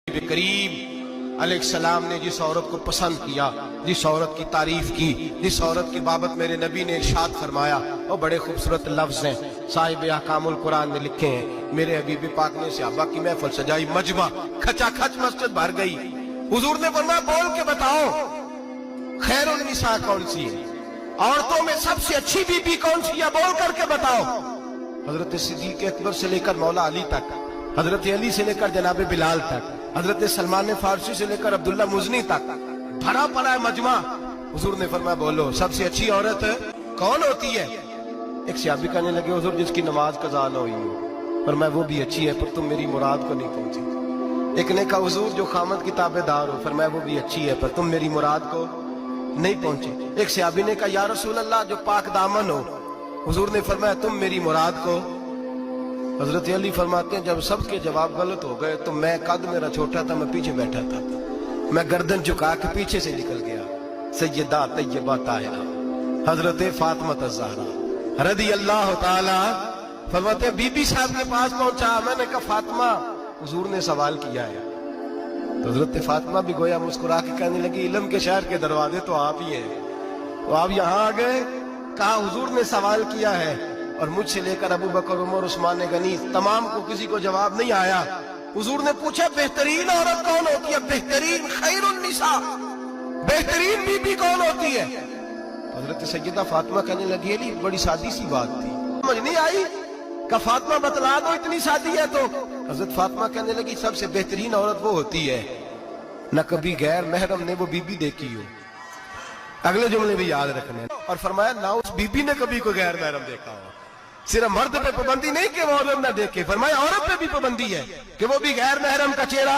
करीम अलैहिस्सलाम ने जिस औरत को पसंद किया, जिस औरत की तारीफ की, जिस औरत की बाबत मेरे नबी ने इरशाद फरमाया, वो बड़े खूबसूरत लफ्ज हैं। साहिब अहकामुल कुरान में लिखे हैं, मेरे हबीब पाक ने सहाबा की महफिल सजाई, मजमा खचाखच मस्जिद भर गई। हुजूर ने फरमाया बोल के बताओ खैरुन निसा कौन सी है, औरतों में सबसे अच्छी बीबी कौन सी है, बोल करके बताओ। हजरत सिद्दीक अकबर से लेकर मौला अली तक, हजरत अली से लेकर जनाब बिलाल तक, हजरत सलमान फारसी से लेकर अब्दुल्ला मुजनी तक भरा पड़ा है मजमा। हुजूर ने फरमाया बोलो सबसे अच्छी औरत कौन होती है। एक सहाबी कहने लगे हुजूर जिसकी नमाज कज़ा न हुई हो, पर मैं वो भी अच्छी है पर तुम मेरी मुराद को नहीं पहुंची। एक ने कहा हुजूर जो खामद की ताबेदार हो, फरमाया वो भी अच्छी है पर तुम मेरी मुराद को नहीं पहुंचे। एक सहाबी ने कहा या रसूल अल्लाह जो पाक दामन हो, हुजूर ने फरमाया तुम मेरी मुराद को। हजरत अली फरमाते हैं जब सबके जवाब गलत हो गए तो मैं, कद मेरा छोटा था, मैं पीछे बैठा था, मैं गर्दन झुका के पीछे से निकल गया। सैयदा तैयबा ताहिरा हजरत फातिमा ज़हरा रज़ी अल्लाह ताला फरमाते हैं बीबी साहब के पास पहुंचा। मैंने कहा फातिमा हुजूर ने सवाल किया है। तो हजरत फातिमा भी गोया मुस्कुरा के कहने लगी इल्म के शहर के दरवाजे तो आप ही हैं, तो आप यहाँ आ गए। कहा हुजूर ने सवाल किया है और मुझसे लेकर अबू बकर, उमर, उस्मान गनी तमाम को किसी को जवाब नहीं आया। हुजूर ने पूछा बेहतरीन औरत कौन होती है, बेहतरीन खैरुन निसा, बेहतरीन बीबी कौन होती है। हजरत सैयदा फातिमा कहने लगी अली बड़ी सादी सी बात थी, समझ नहीं आई। का फातिमा बतला दो इतनी सादी है तो। हजरत फातिमा कहने लगी सबसे बेहतरीन औरत वो होती है न कभी गैर महरम ने वो बीबी देखी हो। अगले जुमले भी याद रखने। और फरमाया ना उस बीबी ने कभी कोई गैर महरम देखा हो। सिर्फ मर्द पे पाबंदी नहीं कि वो औरत न देखे, फरमाया औरत पे भी पाबंदी है कि वो भी गैर महरम का चेहरा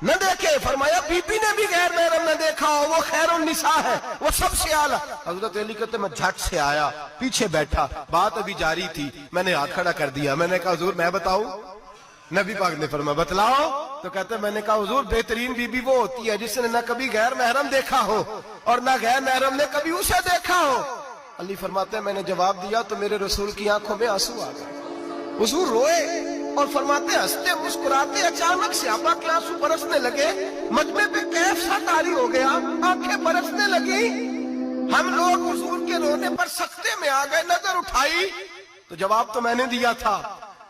न देखे। फरमाया बीबी ने भी गैर महरम न देखा हो, वो खैरुन निसा है, वो सबसे आला। हजरत अली कहते मैं झट से आया, पीछे बैठा, बात अभी जारी थी, मैंने हाथ खड़ा कर दिया। मैंने कहा हुजूर मैं बताऊं। नबी पाक ने फरमाया बतलाओ। तो कहते मैंने कहा हुजूर बेहतरीन बीबी वो होती है जिसने न कभी गैर महरम देखा हो और न गैर महरम ने कभी उसे देखा हो। अली फरमाते हैं मैंने जवाब दिया तो मेरे रसूल की आंखों में आंसू आ गए। हुजूर रोए और फरमाते हंसते मुस्कुराते अचानक से सहाबा के आंसू बरसने लगे। मजमे पे कैफ सा तारी हो गया, आंखें बरसने लगी। हम लोग हुजूर के रोने पर सख्ते में आ गए। नजर उठाई तो जवाब तो मैंने दिया था,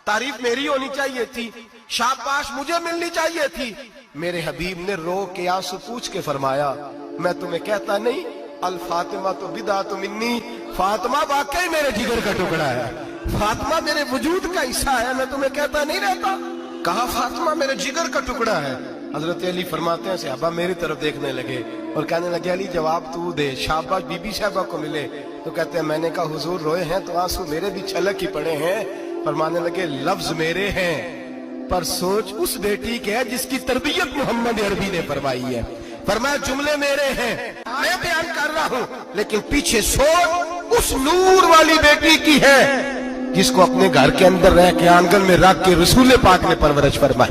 तारीफ मेरी होनी चाहिए थी, शाबाश मुझे मिलनी चाहिए थी। मेरे हबीब ने रो के आंसू पूछ के फरमाया मैं तुम्हें कहता नहीं अल फातिमा तो बिदा तो मिन्नी, फातिमा वाकई मेरे जिगर का टुकड़ा है, फातिमा मेरे वजूद का हिस्सा है, मैं तुम्हें कहता नहीं रहता। कहा फातिमा मेरे जिगर का टुकड़ा है। हजरत अली फरमाते हैं सहाबा मेरी तरफ देखने लगे और कहने लगे अली जवाब तू दे, शाबाश बीबी साहबा को मिले। तो कहते हैं मैंने कहा हुजूर रोए हैं तो आंसू मेरे भी छलक ही पड़े हैं। फरमाने लगे लफ्ज मेरे हैं पर सोच उस बेटी के है जिसकी तरबियत मोहम्मद अरबी ने फरमाई है। फरमाया जुमले मेरे हैं मैं बयान कर रहा हूं, लेकिन पीछे सोच उस नूर वाली बेटी की है जिसको अपने घर के अंदर रह के आंगन में रख के रसूल पाक ने परवरिश फरमाई।